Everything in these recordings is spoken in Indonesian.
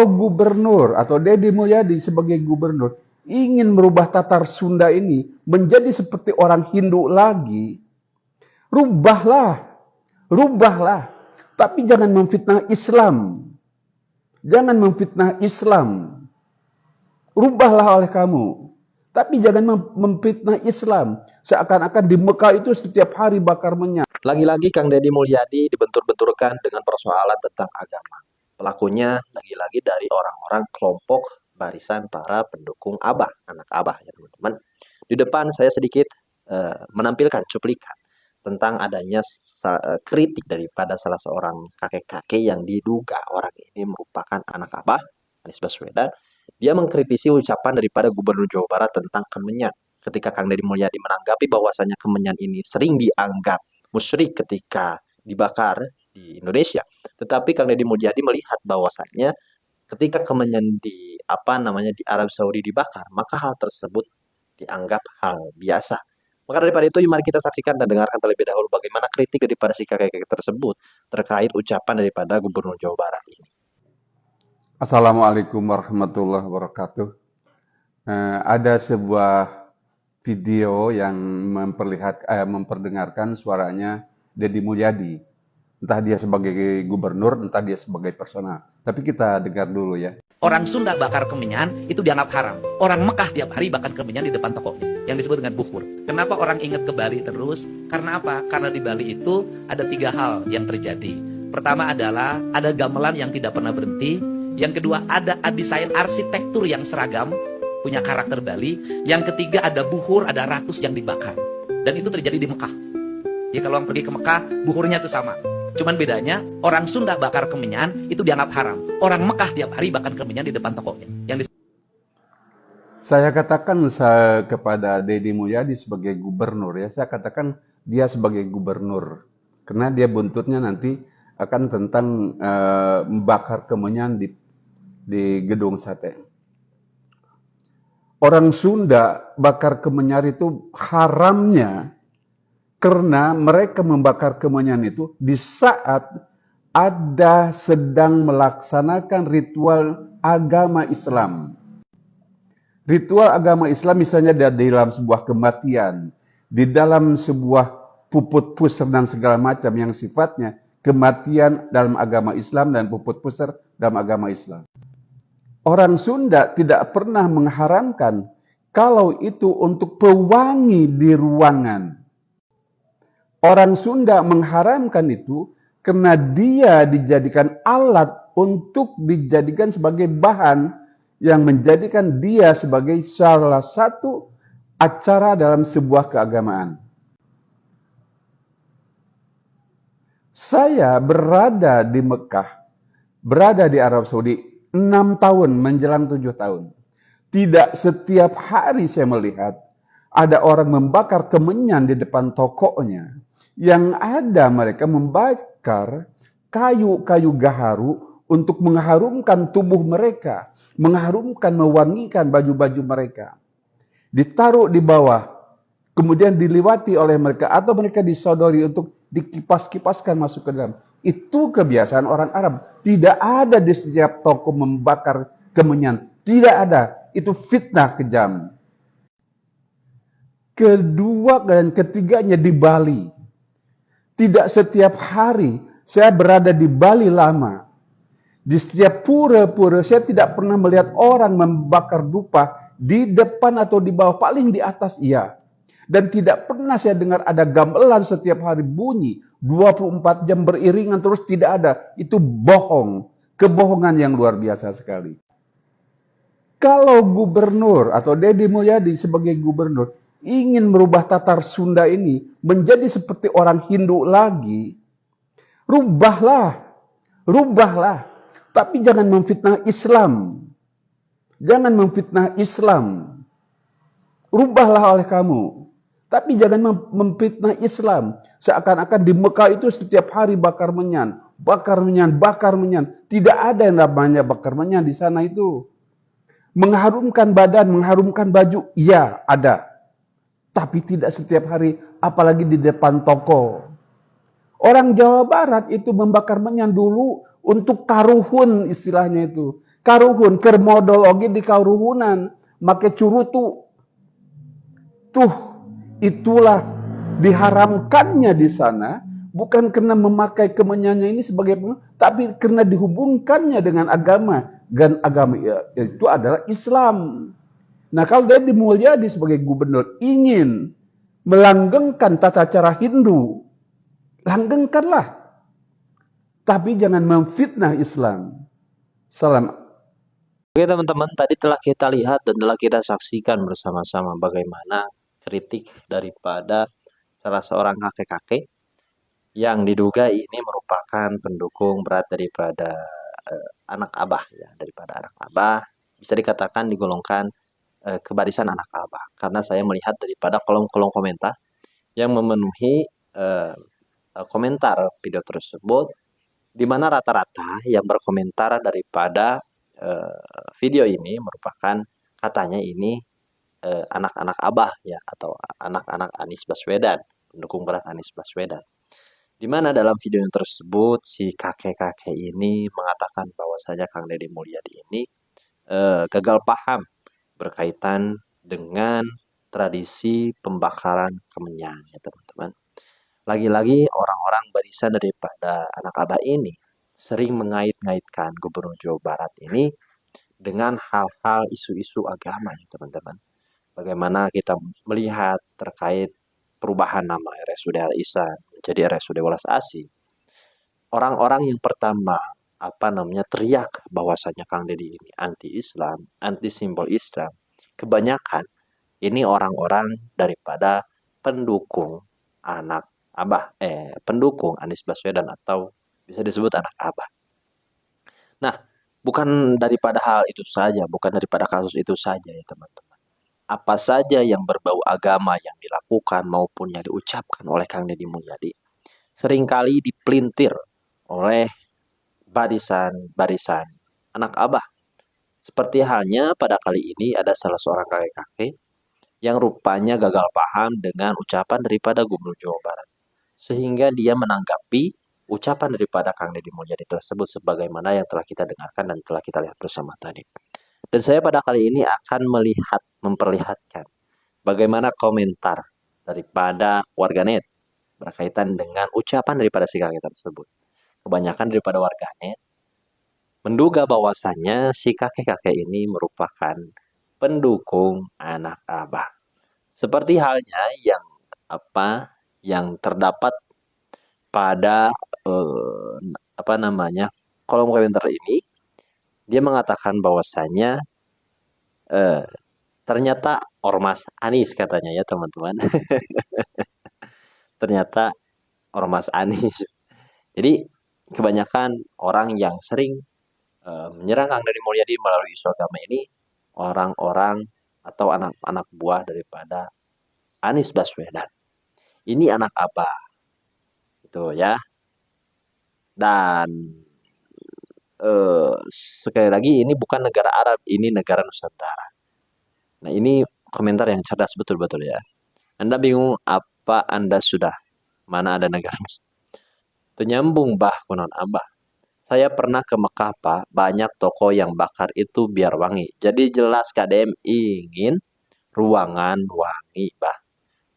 Kalau gubernur atau Deddy Mulyadi sebagai gubernur ingin merubah Tatar Sunda ini menjadi seperti orang Hindu lagi, rubahlah, rubahlah. Tapi jangan memfitnah Islam. Jangan memfitnah Islam. Rubahlah oleh kamu. Tapi jangan memfitnah Islam. Seakan-akan di Mekah itu setiap hari bakar minyak. Lagi-lagi Kang Deddy Mulyadi dibentur-benturkan dengan persoalan tentang agama. Pelakunya lagi-lagi dari orang-orang kelompok barisan para pendukung Abah, anak Abah ya teman-teman. Di depan saya sedikit menampilkan cuplikan tentang adanya kritik daripada salah seorang kakek-kakek yang diduga orang ini merupakan anak Abah, Anies Baswedan. Dia mengkritisi ucapan daripada Gubernur Jawa Barat tentang Kemenyan. Ketika Kang Deddy Mulyadi menanggapi bahwasanya Kemenyan ini sering dianggap musyrik ketika dibakar di Indonesia. Tetapi Kang Deddy Mulyadi melihat bahwasanya ketika Kemenyan di Arab Saudi dibakar, maka hal tersebut dianggap hal biasa. Maka daripada itu, mari kita saksikan dan dengarkan terlebih dahulu bagaimana kritik daripada si kakek-kakek tersebut terkait ucapan daripada Gubernur Jawa Barat ini. Assalamualaikum warahmatullahi wabarakatuh. Ada sebuah video yang memperdengarkan suaranya Deddy Mulyadi. Entah dia sebagai gubernur, entah dia sebagai personal. Tapi kita dengar dulu ya. Orang Sunda bakar kemenyan itu dianggap haram. Orang Mekah tiap hari bakar kemenyan di depan tokonya, yang disebut dengan bukur. Kenapa orang ingat ke Bali terus? Karena apa? Karena di Bali itu ada 3 hal yang terjadi. Pertama adalah ada gamelan yang tidak pernah berhenti. Yang kedua ada desain arsitektur yang seragam, punya karakter Bali. Yang ketiga ada buhur, ada ratus yang dibakar. Dan itu terjadi di Mekah. Ya kalau pergi ke Mekah, buhurnya itu sama. Cuman bedanya, orang Sunda bakar kemenyan itu dianggap haram. Orang Mekah tiap hari bakar kemenyan di depan tokonya. Saya katakan kepada Deddy Mulyadi sebagai gubernur ya, saya katakan dia sebagai gubernur. Karena dia buntutnya nanti akan tentang membakar kemenyan di gedung sate. Orang Sunda bakar kemenyan itu haramnya karena mereka membakar kemenyan itu di saat ada sedang melaksanakan ritual agama Islam. Ritual agama Islam misalnya di dalam sebuah kematian, di dalam sebuah puput pusar dan segala macam yang sifatnya kematian dalam agama Islam dan puput pusar dalam agama Islam. Orang Sunda tidak pernah mengharamkan kalau itu untuk pewangi di ruangan. Orang Sunda mengharamkan itu karena dia dijadikan alat untuk dijadikan sebagai bahan yang menjadikan dia sebagai salah satu acara dalam sebuah keagamaan. Saya berada di Mekah, berada di Arab Saudi 6 tahun menjelang 7 tahun. Tidak setiap hari saya melihat ada orang membakar kemenyan di depan tokonya. Yang ada mereka membakar kayu-kayu gaharu untuk mengharumkan tubuh mereka, mengharumkan, mewangikan baju-baju mereka. Ditaruh di bawah, kemudian dilewati oleh mereka atau mereka disodori untuk dikipas-kipaskan masuk ke dalam. Itu kebiasaan orang Arab. Tidak ada di setiap toko membakar kemenyan. Tidak ada. Itu fitnah kejam. Kedua dan ketiganya di Bali. Tidak setiap hari saya berada di Bali lama. Di setiap pura-pura saya tidak pernah melihat orang membakar dupa di depan atau di bawah, paling di atas iya. Dan tidak pernah saya dengar ada gamelan setiap hari bunyi 24 jam beriringan terus, tidak ada. Itu bohong. Kebohongan yang luar biasa sekali. Kalau gubernur atau Deddy Mulyadi sebagai gubernur ingin merubah Tatar Sunda ini menjadi seperti orang Hindu lagi, rubahlah, rubahlah. Tapi jangan memfitnah Islam. Jangan memfitnah Islam. Rubahlah oleh kamu. Tapi jangan memfitnah Islam. Seakan-akan di Mekah itu setiap hari bakar menyan. Bakar menyan, bakar menyan. Tidak ada yang namanya bakar menyan di sana itu. Mengharumkan badan, mengharumkan baju, iya ada. Tapi tidak setiap hari, apalagi di depan toko. Orang Jawa Barat itu membakar menyan dulu untuk karuhun istilahnya itu. Karuhun, kermodologi di karuhunan, make curutu. Tuh, itulah diharamkannya di sana, bukan karena memakai kemenyannya ini sebagai tapi karena dihubungkannya dengan agama. Dan agama itu adalah Islam. Nah, kalau Deddy Mulyadi sebagai gubernur ingin melanggengkan tata cara Hindu, langgengkanlah. Tapi jangan memfitnah Islam. Salam. Oke teman-teman, tadi telah kita lihat dan telah kita saksikan bersama-sama bagaimana kritik daripada salah seorang kakek-kakek yang diduga ini merupakan pendukung berat daripada anak abah, ya, daripada anak abah, bisa dikatakan digolongkan ke barisan anak abah, karena saya melihat daripada kolom-kolom komentar yang memenuhi komentar video tersebut, di mana rata-rata yang berkomentar daripada video ini merupakan katanya ini anak-anak abah, ya, atau anak-anak Anies Baswedan, pendukung berat Anies Baswedan. Di mana dalam video tersebut si kakek-kakek ini mengatakan bahwasanya Kang Deddy Mulyadi ini gagal paham berkaitan dengan tradisi pembakaran kemenyan, ya teman-teman. Lagi-lagi orang-orang barisan daripada anak abah ini sering mengait-ngaitkan Gubernur Jawa Barat ini dengan hal-hal isu-isu agama, ya teman-teman. Bagaimana kita melihat terkait perubahan nama RSUD Al Ihsan menjadi RSUD Welas Asih. Orang-orang yang pertama teriak bahwasanya Kang Deddy ini anti-Islam, anti simbol Islam. Kebanyakan ini orang-orang daripada pendukung anak abah, pendukung Anies Baswedan atau bisa disebut anak abah. Nah, bukan daripada hal itu saja, bukan daripada kasus itu saja, ya teman-teman. Apa saja yang berbau agama yang dilakukan maupun yang diucapkan oleh Kang Deddy Mulyadi seringkali dipelintir oleh barisan-barisan anak abah. Seperti halnya pada kali ini ada salah seorang kakek-kakek yang rupanya gagal paham dengan ucapan daripada Gubernur Jawa Barat, sehingga dia menanggapi ucapan daripada Kang Deddy Mulyadi tersebut sebagaimana yang telah kita dengarkan dan telah kita lihat bersama tadi. Dan saya pada kali ini akan memperlihatkan bagaimana komentar daripada warganet berkaitan dengan ucapan daripada si kakek tersebut. Kebanyakan daripada warganet menduga bahwasannya si kakek-kakek ini merupakan pendukung anak abah. Seperti halnya yang terdapat pada kolom komentar ini, dia mengatakan bahwasanya ternyata ormas Anies, katanya, ya teman-teman. Ternyata ormas Anies. Jadi kebanyakan orang yang sering menyerang Kang Deddy Mulyadi melalui isu agama ini orang-orang atau anak-anak buah daripada Anies Baswedan. Ini anak abah, gitu ya. Dan sekali lagi ini bukan negara Arab, ini negara Nusantara. Nah, ini komentar yang cerdas betul-betul, ya. Anda bingung apa Anda sudah mana ada negara Nusantara. Ternyambung bah konon abah. Saya pernah ke Mekah, Pak. Banyak toko yang bakar itu biar wangi. Jadi jelas KDM ingin ruangan wangi, bah.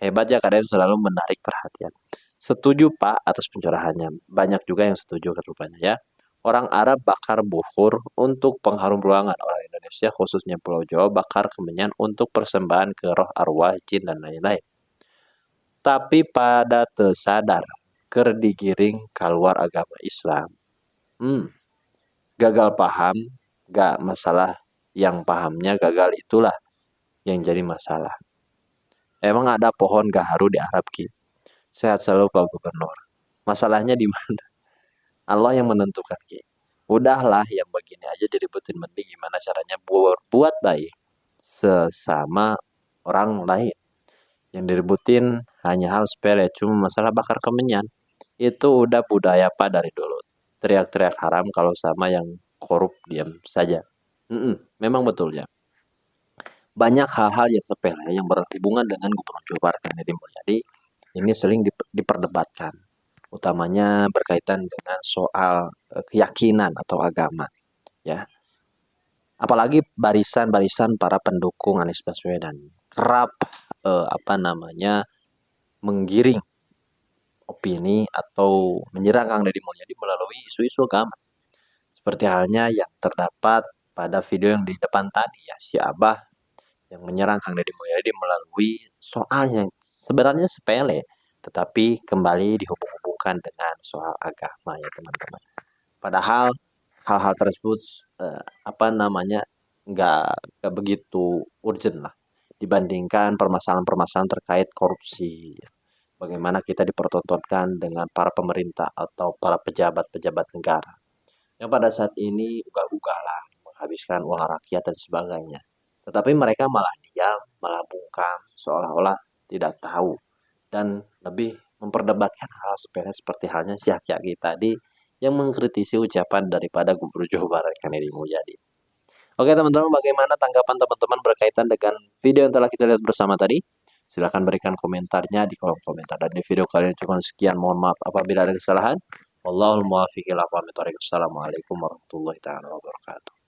Hebat ya, KDM selalu menarik perhatian. Setuju, Pak, atas pencerahannya. Banyak juga yang setuju rupanya, ya. Orang Arab bakar bukhur untuk pengharum ruangan. Orang Indonesia khususnya Pulau Jawa bakar kemenyan untuk persembahan ke roh arwah, jin, dan lain-lain. Tapi pada tersadar ker digiring keluar agama Islam. Gagal paham, gak masalah. Yang pahamnya gagal itulah yang jadi masalah. Emang ada pohon gaharu di Arab, Ki? Sehat selalu Pak Gubernur. Masalahnya di mana? Allah yang menentukan, Ki. Udahlah, yang begini aja diributin, mending gimana caranya buat baik sesama orang lain. Yang diributin hanya hal sepele, cuma masalah bakar kemenyan. Itu udah budaya Pak dari dulu. Teriak-teriak haram kalau sama yang korup diam saja. Memang betul, ya. Banyak hal-hal yang sepele yang berhubungan dengan Gubernur Jawa Barat Kang Deddy Mulyadi ini sering diperdebatkan, utamanya berkaitan dengan soal keyakinan atau agama, ya. apalagi barisan-barisan para pendukung Anies Baswedan kerap menggiring opini atau menyerang Kang Deddy Mulyadi melalui isu-isu agama. Seperti halnya yang terdapat pada video yang di depan tadi ya, si Abah yang menyerang Kang Deddy Mulyadi melalui soal yang sebenarnya sepele, tetapi kembali dihubung-hubungkan dengan soal agama ya teman-teman. Padahal hal-hal tersebut nggak begitu urgent lah dibandingkan permasalahan-permasalahan terkait korupsi. Bagaimana kita dipertontonkan dengan para pemerintah atau para pejabat-pejabat negara yang pada saat ini ugal-ugalan menghabiskan uang rakyat dan sebagainya. Tetapi mereka malah diam, malah bungkam, seolah-olah tidak tahu dan lebih memperdebatkan hal sepele seperti halnya si Haki tadi yang mengkritisi ucapan daripada Gubernur Jawa Barat Kang Deddy Mulyadi. Oke teman-teman, bagaimana tanggapan teman-teman berkaitan dengan video yang telah kita lihat bersama tadi? Silahkan berikan komentarnya di kolom komentar. Dan di video kali ini cuma sekian. Mohon maaf apabila ada kesalahan. Wallahul muwaffiq ila aqwamit thoriq. Assalamualaikum warahmatullahi wabarakatuh.